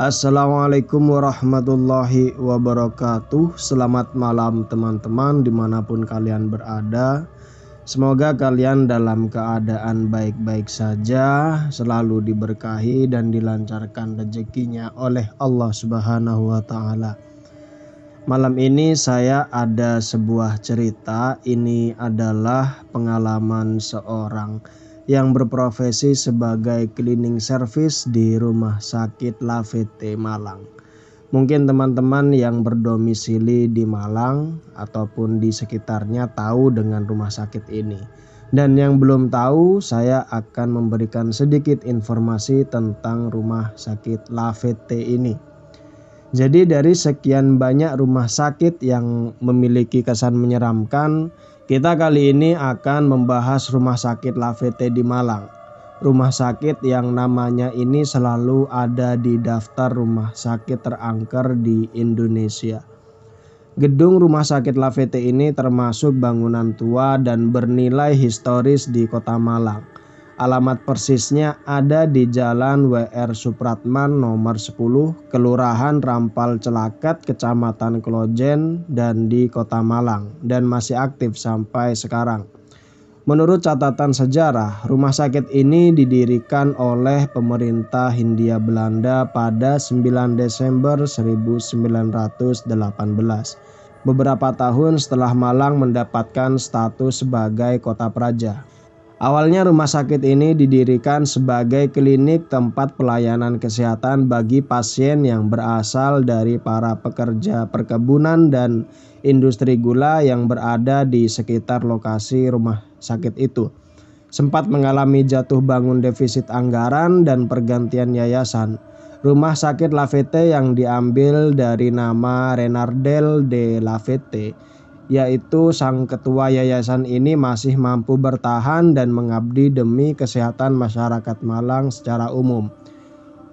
Assalamualaikum warahmatullahi wabarakatuh. Selamat malam teman-teman dimanapun kalian berada. Semoga kalian dalam keadaan baik-baik saja, selalu diberkahi dan dilancarkan rezekinya oleh Allah Subhanahu wa Ta'ala. Malam ini saya ada sebuah cerita. Ini adalah pengalaman seorang yang berprofesi sebagai cleaning service di Rumah Sakit Lafete Malang. Mungkin teman-teman yang berdomisili di Malang ataupun di sekitarnya tahu dengan rumah sakit ini. Dan yang belum tahu, saya akan memberikan sedikit informasi tentang Rumah Sakit Lafete ini. Jadi dari sekian banyak rumah sakit yang memiliki kesan menyeramkan, kita kali ini akan membahas Rumah Sakit Lafete di Malang. Rumah sakit yang namanya ini selalu ada di daftar rumah sakit terangker di Indonesia. Gedung Rumah Sakit Lafete ini termasuk bangunan tua dan bernilai historis di Kota Malang. Alamat persisnya ada di Jalan W.R. Supratman nomor 10, Kelurahan Rampal Celaket, Kecamatan Klojen, dan di Kota Malang, dan masih aktif sampai sekarang. Menurut catatan sejarah, rumah sakit ini didirikan oleh pemerintah Hindia Belanda pada 9 Desember 1918. Beberapa tahun setelah Malang mendapatkan status sebagai kota praja. Awalnya rumah sakit ini didirikan sebagai klinik tempat pelayanan kesehatan bagi pasien yang berasal dari para pekerja perkebunan dan industri gula yang berada di sekitar lokasi rumah sakit itu. Sempat mengalami jatuh bangun defisit anggaran dan pergantian yayasan. Rumah sakit Lafete yang diambil dari nama Renardel de Lafete, yaitu sang ketua yayasan ini, masih mampu bertahan dan mengabdi demi kesehatan masyarakat Malang secara umum.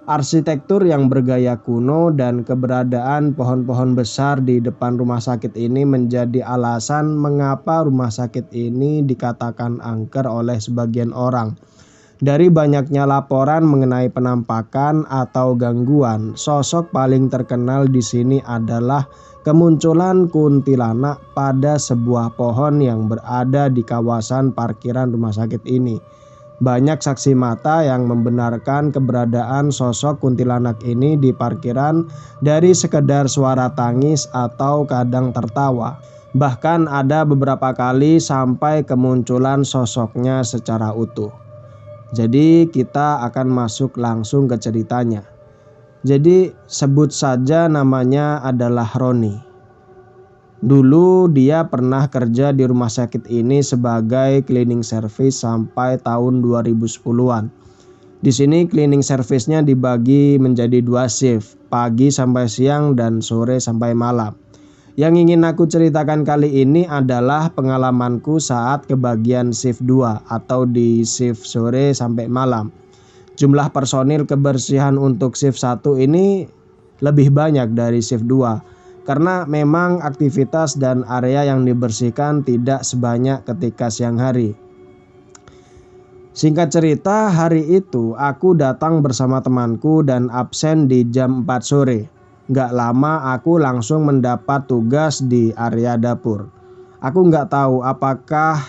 Arsitektur yang bergaya kuno dan keberadaan pohon-pohon besar di depan rumah sakit ini menjadi alasan mengapa rumah sakit ini dikatakan angker oleh sebagian orang. Dari banyaknya laporan mengenai penampakan atau gangguan, sosok paling terkenal di sini adalah kemunculan kuntilanak pada sebuah pohon yang berada di kawasan parkiran rumah sakit ini. Banyak saksi mata yang membenarkan keberadaan sosok kuntilanak ini di parkiran dari sekedar suara tangis atau kadang tertawa. Bahkan ada beberapa kali sampai kemunculan sosoknya secara utuh. Jadi kita akan masuk langsung ke ceritanya. Jadi sebut saja namanya adalah Roni. Dulu dia pernah kerja di rumah sakit ini sebagai cleaning service sampai tahun 2010-an. Di sini cleaning service-nya dibagi menjadi 2 shift, pagi sampai siang dan sore sampai malam. Yang ingin aku ceritakan kali ini adalah pengalamanku saat kebagian shift 2 atau di shift sore sampai malam. Jumlah personil kebersihan untuk shift 1 ini lebih banyak dari shift 2 karena memang aktivitas dan area yang dibersihkan tidak sebanyak ketika siang hari. Singkat cerita, hari itu aku datang bersama temanku dan absen di jam 4 sore. Gak lama aku langsung mendapat tugas di area dapur. Aku nggak tahu apakah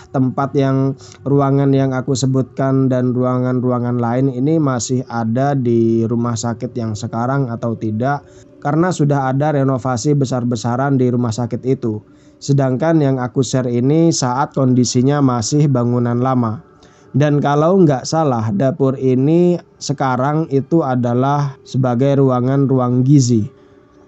ruangan yang aku sebutkan dan ruangan-ruangan lain ini masih ada di rumah sakit yang sekarang atau tidak, karena sudah ada renovasi besar-besaran di rumah sakit itu. Sedangkan yang aku share ini saat kondisinya masih bangunan lama. Dan kalau nggak salah, dapur ini sekarang itu adalah sebagai ruang gizi.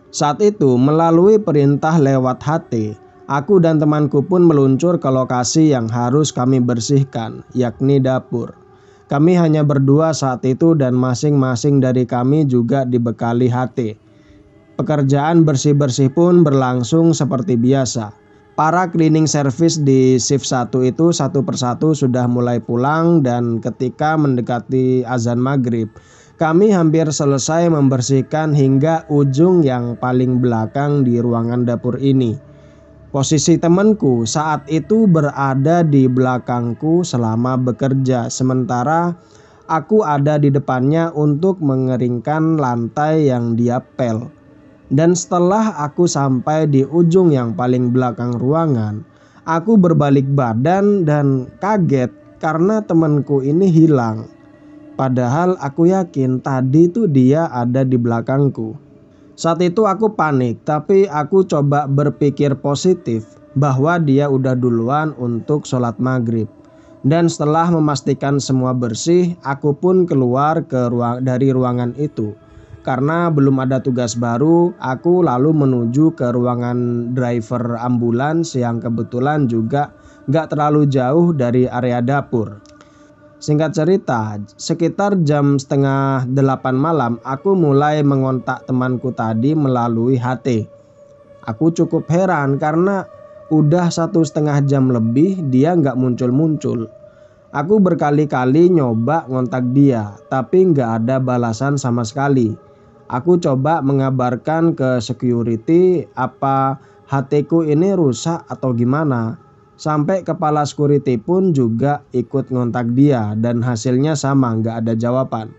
Saat itu melalui perintah lewat HT, aku dan temanku pun meluncur ke lokasi yang harus kami bersihkan, yakni dapur. Kami hanya berdua saat itu dan masing-masing dari kami juga dibekali HT. Pekerjaan bersih-bersih pun berlangsung seperti biasa. Para cleaning service di shift 1 itu satu persatu sudah mulai pulang dan ketika mendekati azan maghrib, kami hampir selesai membersihkan hingga ujung yang paling belakang di ruangan dapur ini. Posisi temanku saat itu berada di belakangku selama bekerja, sementara Aku ada di depannya untuk mengeringkan lantai yang dia pel. Dan setelah aku sampai di ujung yang paling belakang ruangan, aku berbalik badan dan kaget karena temanku ini hilang. Padahal aku yakin tadi tuh dia ada di belakangku. Saat itu aku panik, tapi aku coba berpikir positif bahwa dia udah duluan untuk sholat maghrib. Dan setelah memastikan semua bersih, aku pun keluar dari ruangan itu. Karena belum ada tugas baru, aku lalu menuju ke ruangan driver ambulans yang kebetulan juga gak terlalu jauh dari area dapur. Singkat cerita, sekitar jam setengah 8 malam aku mulai mengontak temanku tadi melalui HT. Aku cukup heran karena udah 1,5 jam lebih dia gak muncul-muncul. Aku berkali-kali nyoba ngontak dia, tapi nggak ada balasan sama sekali. Aku coba mengabarkan ke security apa HT-ku ini rusak atau gimana. Sampai kepala security pun juga ikut ngontak dia dan hasilnya sama, nggak ada jawaban.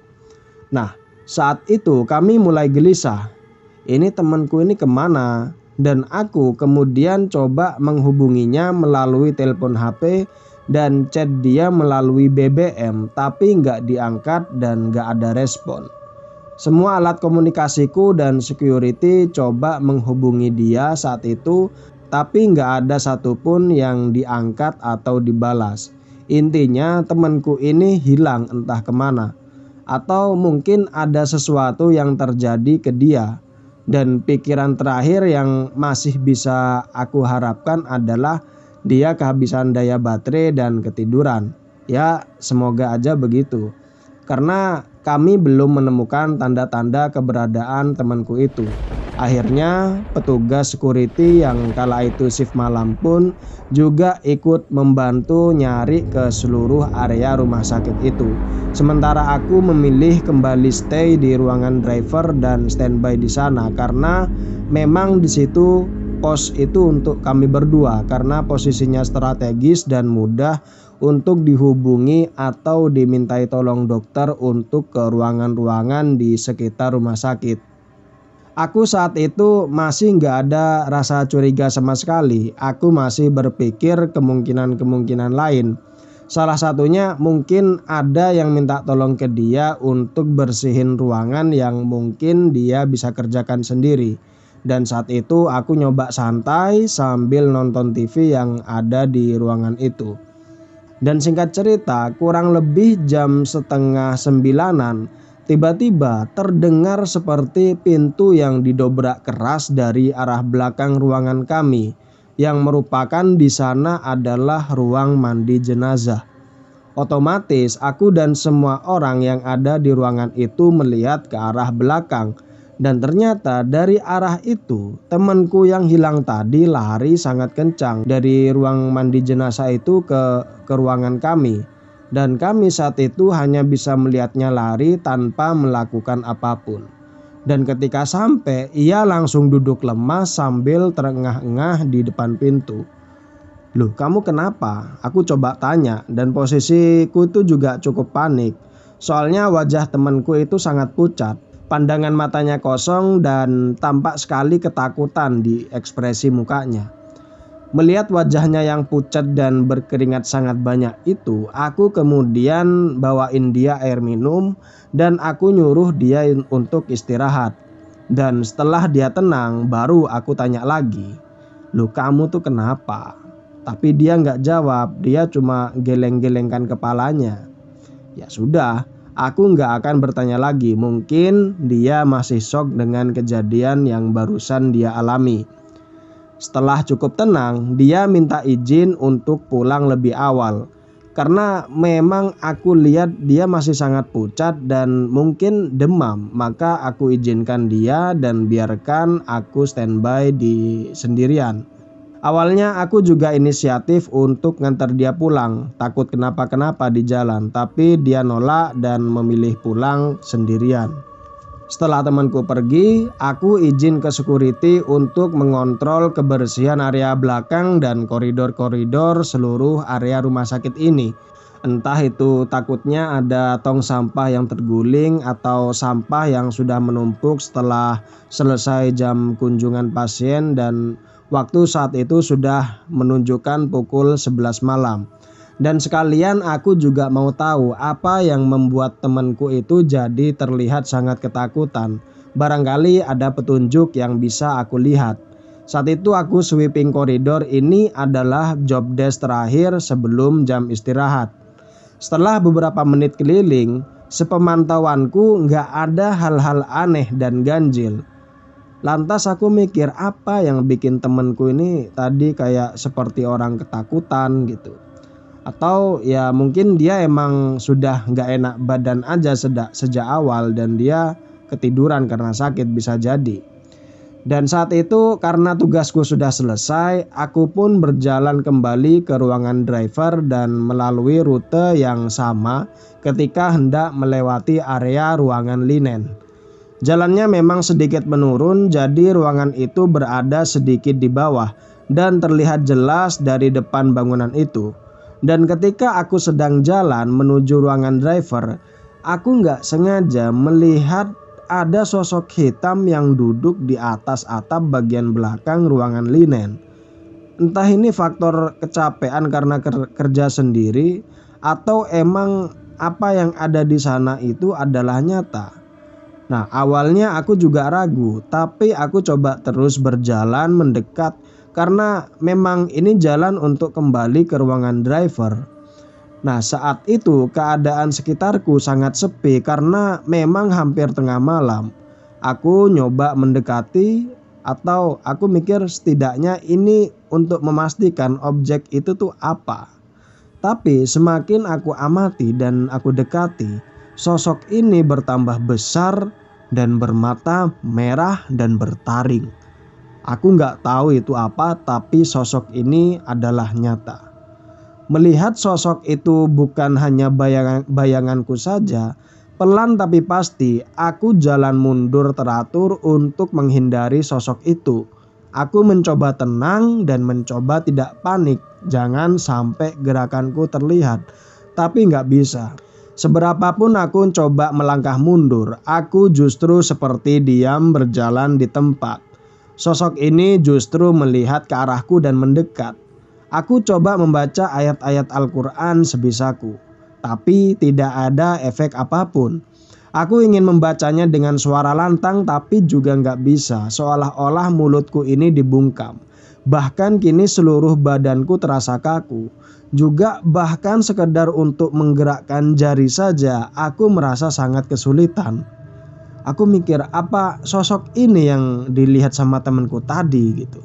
Nah, saat itu kami mulai gelisah. Ini temanku ini kemana? Dan aku kemudian coba menghubunginya melalui telepon HP dan chat dia melalui BBM, tapi nggak diangkat dan nggak ada respon. Semua alat komunikasiku dan security coba menghubungi dia saat itu, tapi nggak ada satupun yang diangkat atau dibalas. Intinya temanku ini hilang entah kemana. Atau mungkin ada sesuatu yang terjadi ke dia. Dan pikiran terakhir yang masih bisa aku harapkan adalah dia kehabisan daya baterai dan ketiduran. Ya, semoga aja begitu. Karena kami belum menemukan tanda-tanda keberadaan temanku itu. Akhirnya petugas security yang kala itu shift malam pun juga ikut membantu nyari ke seluruh area rumah sakit itu. Sementara aku memilih kembali stay di ruangan driver dan standby di sana karena memang di situ pos itu untuk kami berdua karena posisinya strategis dan mudah untuk dihubungi atau dimintai tolong dokter untuk ke ruangan-ruangan di sekitar rumah sakit. Aku saat itu masih nggak ada rasa curiga sama sekali. Aku masih berpikir kemungkinan-kemungkinan lain. Salah satunya mungkin ada yang minta tolong ke dia untuk bersihin ruangan yang mungkin dia bisa kerjakan sendiri. Dan saat itu aku nyoba santai sambil nonton TV yang ada di ruangan itu. Dan singkat cerita, kurang lebih jam setengah 9-an, tiba-tiba terdengar seperti pintu yang didobrak keras dari arah belakang ruangan kami, yang merupakan di sana adalah ruang mandi jenazah. Otomatis aku dan semua orang yang ada di ruangan itu melihat ke arah belakang. Dan ternyata dari arah itu temanku yang hilang tadi lari sangat kencang dari ruang mandi jenazah itu ke ruangan kami. Dan kami saat itu hanya bisa melihatnya lari tanpa melakukan apapun. Dan ketika sampai, ia langsung duduk lemas sambil terengah-engah di depan pintu. "Loh, kamu kenapa?" Aku coba tanya dan posisiku itu juga cukup panik. Soalnya wajah temanku itu sangat pucat. Pandangan matanya kosong dan tampak sekali ketakutan di ekspresi mukanya. Melihat wajahnya yang pucat dan berkeringat sangat banyak itu, aku kemudian bawain dia air minum dan aku nyuruh dia untuk istirahat. Dan setelah dia tenang, baru aku tanya lagi, "Loh, kamu tuh kenapa?" Tapi dia nggak jawab, dia cuma geleng-gelengkan kepalanya. Ya sudah, aku nggak akan bertanya lagi, mungkin dia masih shock dengan kejadian yang barusan dia alami. Setelah cukup tenang, dia minta izin untuk pulang lebih awal. Karena memang aku lihat dia masih sangat pucat dan mungkin demam, maka aku izinkan dia dan biarkan aku standby di sendirian. Awalnya aku juga inisiatif untuk ngantar dia pulang, takut kenapa-kenapa di jalan, tapi dia nolak dan memilih pulang sendirian. Setelah temanku pergi, aku izin ke security untuk mengontrol kebersihan area belakang dan koridor-koridor seluruh area rumah sakit ini. Entah itu takutnya ada tong sampah yang terguling atau sampah yang sudah menumpuk setelah selesai jam kunjungan pasien dan waktu saat itu sudah menunjukkan pukul 11 malam. Dan sekalian aku juga mau tahu apa yang membuat temanku itu jadi terlihat sangat ketakutan. Barangkali ada petunjuk yang bisa aku lihat. Saat itu aku sweeping koridor, ini adalah job desk terakhir sebelum jam istirahat. Setelah beberapa menit keliling, sepemantauanku nggak ada hal-hal aneh dan ganjil. Lantas aku mikir apa yang bikin temanku ini tadi kayak seperti orang ketakutan gitu. Atau ya mungkin dia emang sudah nggak enak badan aja sejak awal dan dia ketiduran karena sakit, bisa jadi. Dan saat itu karena tugasku sudah selesai, aku pun berjalan kembali ke ruangan driver dan melalui rute yang sama ketika hendak melewati area ruangan linen. Jalannya memang sedikit menurun, jadi ruangan itu berada sedikit di bawah dan terlihat jelas dari depan bangunan itu. Dan ketika aku sedang jalan menuju ruangan driver, aku nggak sengaja melihat ada sosok hitam yang duduk di atas atap bagian belakang ruangan linen. Entah ini faktor kecapean karena kerja sendiri atau emang apa yang ada di sana itu adalah nyata. Nah, awalnya aku juga ragu, tapi aku coba terus berjalan mendekat karena memang ini jalan untuk kembali ke ruangan driver. Nah, saat itu keadaan sekitarku sangat sepi karena memang hampir tengah malam. Aku nyoba mendekati atau aku mikir setidaknya ini untuk memastikan objek itu tuh apa. Tapi semakin aku amati dan aku dekati, sosok ini bertambah besar dan bermata merah dan bertaring. Aku nggak tahu itu apa, tapi sosok ini adalah nyata. Melihat sosok itu bukan hanya bayanganku saja, pelan tapi pasti aku jalan mundur teratur untuk menghindari sosok itu. Aku mencoba tenang dan mencoba tidak panik, jangan sampai gerakanku terlihat, tapi nggak bisa. Seberapapun aku coba melangkah mundur, aku justru seperti diam berjalan di tempat. Sosok ini justru melihat ke arahku dan mendekat. Aku coba membaca ayat-ayat Al-Quran sebisaku, tapi tidak ada efek apapun. Aku ingin membacanya dengan suara lantang tapi juga nggak bisa, seolah-olah mulutku ini dibungkam. Bahkan kini seluruh badanku terasa kaku. Juga bahkan sekedar untuk menggerakkan jari saja aku merasa sangat kesulitan. Aku mikir apa sosok ini yang dilihat sama temanku tadi gitu.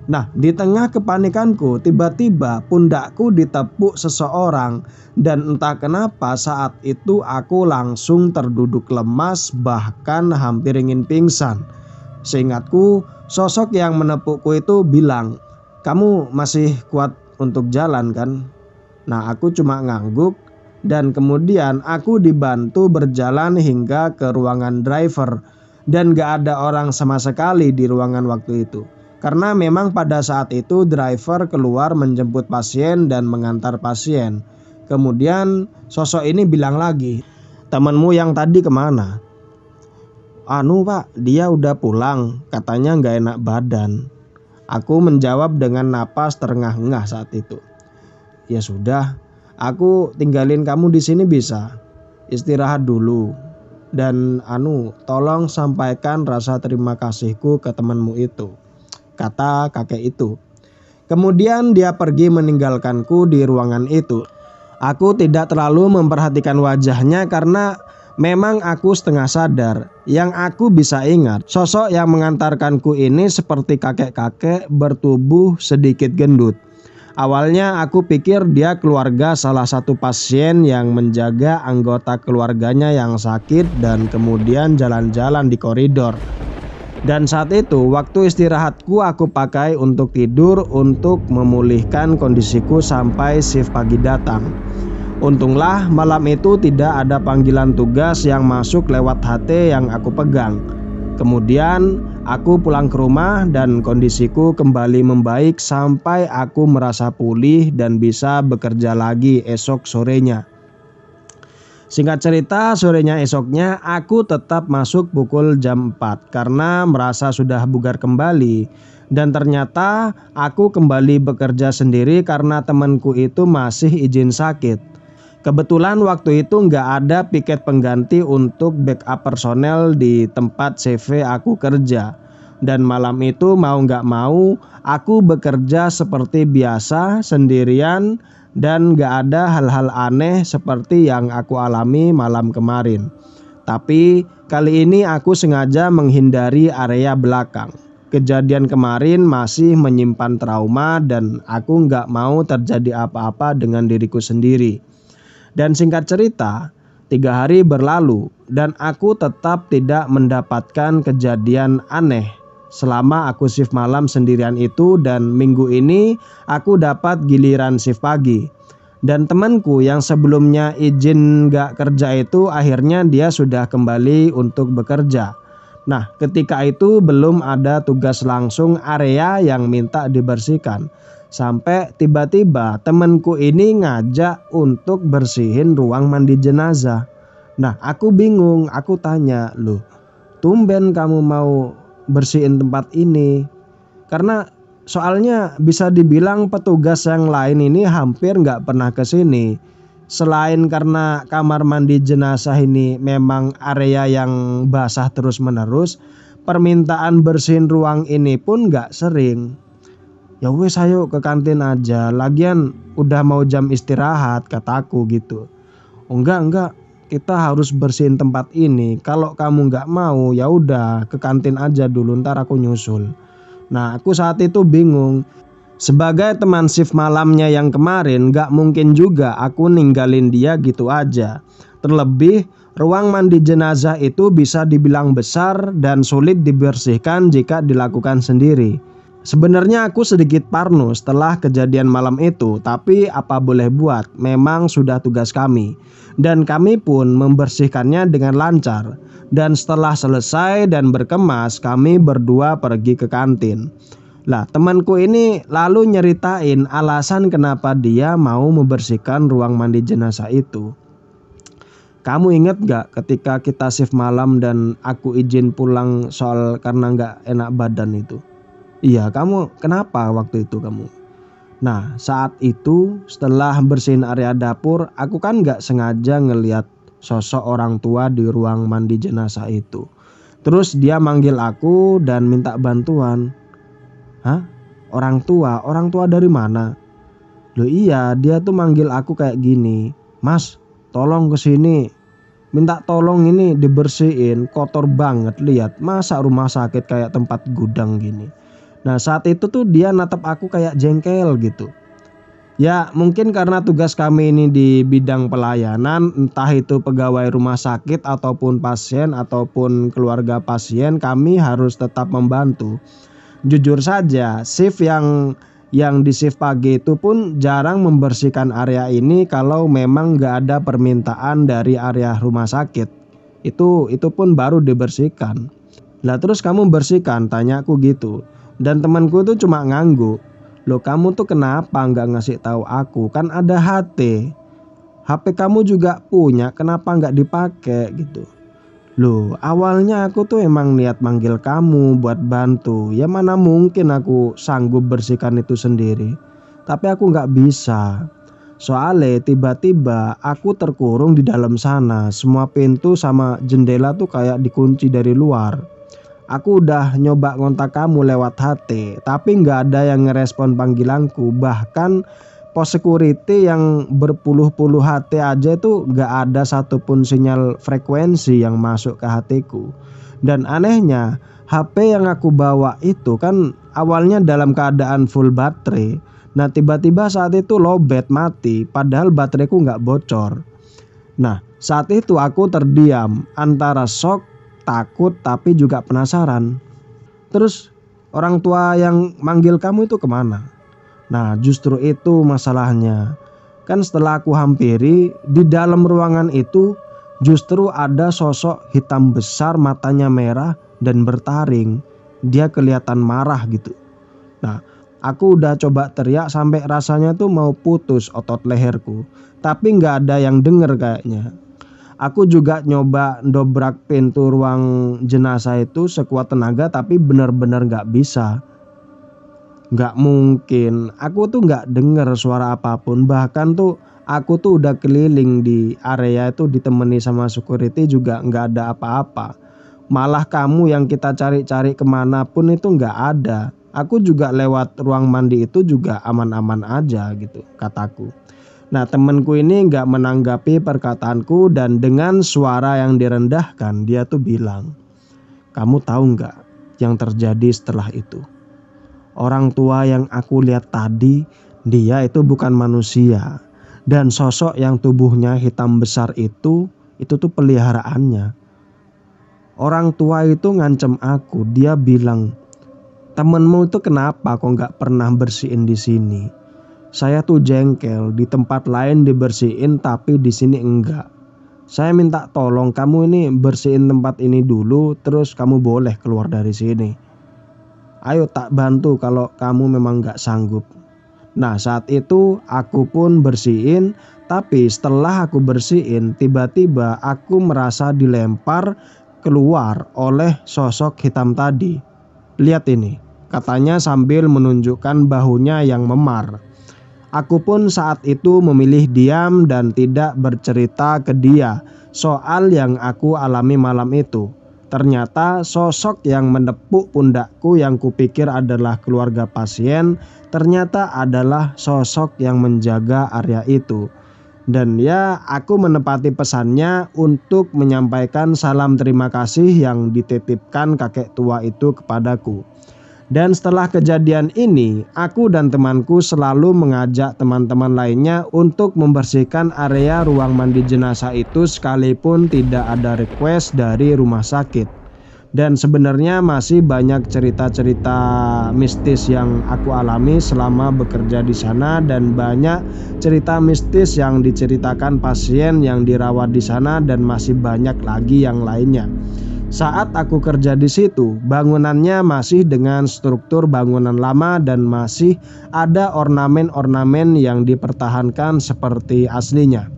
Nah, di tengah kepanikanku tiba-tiba pundakku ditepuk seseorang dan entah kenapa saat itu aku langsung terduduk lemas bahkan hampir ingin pingsan. Seingatku sosok yang menepukku itu bilang, "Kamu masih kuat untuk jalan kan?" Nah, aku cuma ngangguk. Dan kemudian aku dibantu berjalan hingga ke ruangan driver dan gak ada orang sama sekali di ruangan waktu itu. Karena memang pada saat itu driver keluar menjemput pasien dan mengantar pasien. Kemudian sosok ini bilang lagi, "Temanmu yang tadi kemana?" "Anu pak, dia udah pulang, katanya gak enak badan." Aku menjawab dengan napas terengah-engah saat itu. "Ya sudah, aku tinggalin kamu di sini bisa. Istirahat dulu. Dan tolong sampaikan rasa terima kasihku ke temanmu itu," kata kakek itu. Kemudian dia pergi meninggalkanku di ruangan itu. Aku tidak terlalu memperhatikan wajahnya karena memang aku setengah sadar. Yang aku bisa ingat, sosok yang mengantarkanku ini seperti kakek-kakek bertubuh sedikit gendut. Awalnya aku pikir dia keluarga salah satu pasien yang menjaga anggota keluarganya yang sakit dan kemudian jalan-jalan di koridor. Dan saat itu waktu istirahatku aku pakai untuk tidur untuk memulihkan kondisiku sampai shift pagi datang. Untunglah malam itu tidak ada panggilan tugas yang masuk lewat HT yang aku pegang. Kemudian Aku pulang ke rumah dan kondisiku kembali membaik sampai aku merasa pulih dan bisa bekerja lagi esok sorenya. Singkat cerita, sorenya esoknya aku tetap masuk pukul jam 4 karena merasa sudah bugar kembali. Dan ternyata aku kembali bekerja sendiri karena temanku itu masih izin sakit. Kebetulan waktu itu nggak ada piket pengganti untuk backup personel di tempat CV aku kerja. Dan malam itu mau nggak mau aku bekerja seperti biasa sendirian dan nggak ada hal-hal aneh seperti yang aku alami malam kemarin. Tapi kali ini aku sengaja menghindari area belakang. Kejadian kemarin masih menyimpan trauma dan aku nggak mau terjadi apa-apa dengan diriku sendiri. Dan singkat cerita, 3 hari berlalu dan aku tetap tidak mendapatkan kejadian aneh selama aku shift malam sendirian itu, dan minggu ini aku dapat giliran shift pagi. Dan temanku yang sebelumnya izin gak kerja itu akhirnya dia sudah kembali untuk bekerja. Nah, ketika itu belum ada tugas langsung area yang minta dibersihkan. Sampai tiba-tiba temanku ini ngajak untuk bersihin ruang mandi jenazah. Nah, aku bingung, aku tanya, "Loh, tumben kamu mau bersihin tempat ini?" Karena soalnya bisa dibilang petugas yang lain ini hampir nggak pernah ke sini. Selain karena kamar mandi jenazah ini memang area yang basah terus menerus, permintaan bersihin ruang ini pun nggak sering. Ya wes, ayo ke kantin aja, lagian udah mau jam istirahat, kataku gitu. "Oh, enggak, kita harus bersihin tempat ini. Kalau kamu nggak mau ya udah ke kantin aja dulu, ntar aku nyusul." Nah, aku saat itu bingung. Sebagai teman shift malamnya yang kemarin, gak mungkin juga aku ninggalin dia gitu aja. Terlebih, ruang mandi jenazah itu bisa dibilang besar dan sulit dibersihkan jika dilakukan sendiri. Sebenarnya aku sedikit parno setelah kejadian malam itu, tapi apa boleh buat, memang sudah tugas kami. Dan kami pun membersihkannya dengan lancar. Dan setelah selesai dan berkemas, kami berdua pergi ke kantin. Lah, temanku ini lalu nyeritain alasan kenapa dia mau membersihkan ruang mandi jenazah itu. "Kamu inget gak ketika kita shift malam dan aku izin pulang soal karena gak enak badan itu?" "Iya, kamu kenapa waktu itu kamu?" "Nah, saat itu setelah bersihin area dapur, aku kan gak sengaja ngeliat sosok orang tua di ruang mandi jenazah itu. Terus dia manggil aku dan minta bantuan." "Hah? Orang tua? Orang tua dari mana?" "Loh iya, dia tuh manggil aku kayak gini, 'Mas, tolong kesini, minta tolong ini dibersihin, kotor banget, lihat, masa rumah sakit kayak tempat gudang gini.'" Nah, saat itu tuh dia natap aku kayak jengkel gitu. Ya mungkin karena tugas kami ini di bidang pelayanan, entah itu pegawai rumah sakit ataupun pasien ataupun keluarga pasien, kami harus tetap membantu. Jujur saja, shift yang di shift pagi itu pun jarang membersihkan area ini kalau memang nggak ada permintaan dari area rumah sakit. Itu pun baru dibersihkan. "Lah terus kamu bersihkan?" tanyaku gitu. Dan temanku tuh cuma ngangguk. "Loh, kamu tuh kenapa nggak ngasih tahu aku? Kan ada HP. HP kamu juga punya, kenapa nggak dipakai gitu?" "Loh, awalnya aku tuh emang niat manggil kamu buat bantu. Ya mana mungkin aku sanggup bersihkan itu sendiri. Tapi aku nggak bisa. Soalnya tiba-tiba aku terkurung di dalam sana. Semua pintu sama jendela tuh kayak dikunci dari luar. Aku udah nyoba ngontak kamu lewat HT, tapi nggak ada yang ngerespon panggilanku. Bahkan pos security yang berpuluh-puluh HT aja itu nggak ada satupun sinyal frekuensi yang masuk ke HT-ku. Dan anehnya, HP yang aku bawa itu kan awalnya dalam keadaan full baterai. Nah, tiba-tiba saat itu lowbat, mati, padahal bateraiku nggak bocor. Nah, saat itu aku terdiam antara shock, takut, tapi juga penasaran. "Terus orang tua yang manggil kamu itu kemana?" Nah, justru itu masalahnya. Kan setelah aku hampiri, di dalam ruangan itu justru ada sosok hitam besar, matanya merah dan bertaring. dia kelihatan marah gitu. Nah, aku udah coba teriak sampai rasanya tuh mau putus otot leherku, tapi nggak ada yang denger kayaknya. Aku juga nyoba dobrak pintu ruang jenazah itu sekuat tenaga, tapi benar-benar nggak bisa. Nggak mungkin, aku tuh nggak denger suara apapun. Bahkan tuh aku tuh udah keliling di area itu ditemani sama security juga nggak ada apa-apa. Malah kamu yang kita cari-cari kemanapun itu nggak ada. Aku juga lewat ruang mandi itu juga aman-aman aja gitu, kataku. Nah, temenku ini nggak menanggapi perkataanku dan dengan suara yang direndahkan dia tuh bilang, "Kamu tahu nggak yang terjadi setelah itu? Orang tua yang aku lihat tadi, dia itu bukan manusia. Dan sosok yang tubuhnya hitam besar itu tuh peliharaannya. Orang tua itu ngancem aku, dia bilang, temenmu itu kenapa kok nggak pernah bersihin di sini? Saya tuh jengkel, di tempat lain dibersihin tapi di sini enggak. Saya minta tolong kamu ini bersihin tempat ini dulu, terus kamu boleh keluar dari sini. Ayo tak bantu kalau kamu memang gak sanggup." Nah, saat itu aku pun bersihin, tapi setelah aku bersihin tiba-tiba aku merasa dilempar keluar oleh sosok hitam tadi. "Lihat ini," katanya sambil menunjukkan bahunya yang memar. Aku pun saat itu memilih diam dan tidak bercerita ke dia soal yang aku alami malam itu. Ternyata sosok yang menepuk pundakku yang kupikir adalah keluarga pasien, ternyata adalah sosok yang menjaga area itu. Dan ya, aku menepati pesannya untuk menyampaikan salam terima kasih yang dititipkan kakek tua itu kepadaku. Dan setelah kejadian ini, aku dan temanku selalu mengajak teman-teman lainnya untuk membersihkan area ruang mandi jenazah itu sekalipun tidak ada request dari rumah sakit. Dan sebenarnya masih banyak cerita-cerita mistis yang aku alami selama bekerja di sana, dan banyak cerita mistis yang diceritakan pasien yang dirawat di sana, dan masih banyak lagi yang lainnya. Saat aku kerja di situ, bangunannya masih dengan struktur bangunan lama dan masih ada ornamen-ornamen yang dipertahankan seperti aslinya.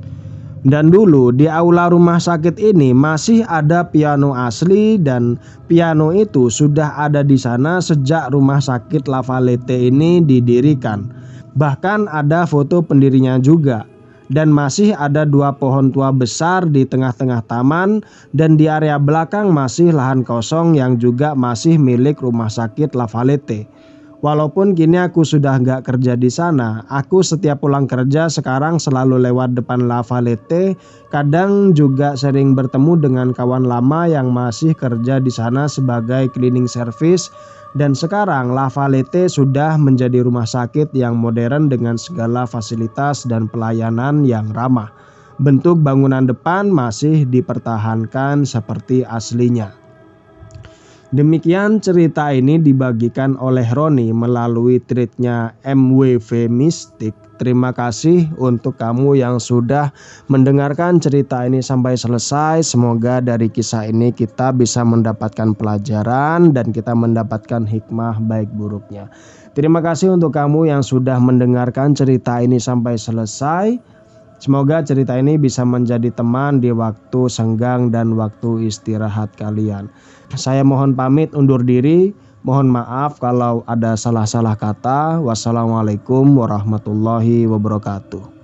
Dan dulu di aula rumah sakit ini masih ada piano asli, dan piano itu sudah ada di sana sejak rumah sakit La Valette ini didirikan. Bahkan ada foto pendirinya juga. Dan masih ada 2 pohon tua besar di tengah-tengah taman, dan di area belakang masih lahan kosong yang juga masih milik rumah sakit La Valette. Walaupun kini aku sudah nggak kerja di sana, aku setiap pulang kerja sekarang selalu lewat depan La Valette. Kadang juga sering bertemu dengan kawan lama yang masih kerja di sana sebagai cleaning service. Dan sekarang La Valette sudah menjadi rumah sakit yang modern dengan segala fasilitas dan pelayanan yang ramah. Bentuk bangunan depan masih dipertahankan seperti aslinya. Demikian cerita ini dibagikan oleh Roni melalui tweetnya MWV Mistik. Terima kasih untuk kamu yang sudah mendengarkan cerita ini sampai selesai. Semoga dari kisah ini kita bisa mendapatkan pelajaran dan kita mendapatkan hikmah baik buruknya. Terima kasih untuk kamu yang sudah mendengarkan cerita ini sampai selesai. Semoga cerita ini bisa menjadi teman di waktu senggang dan waktu istirahat kalian. Saya mohon pamit undur diri. Mohon maaf kalau ada salah-salah kata. Wassalamualaikum warahmatullahi wabarakatuh.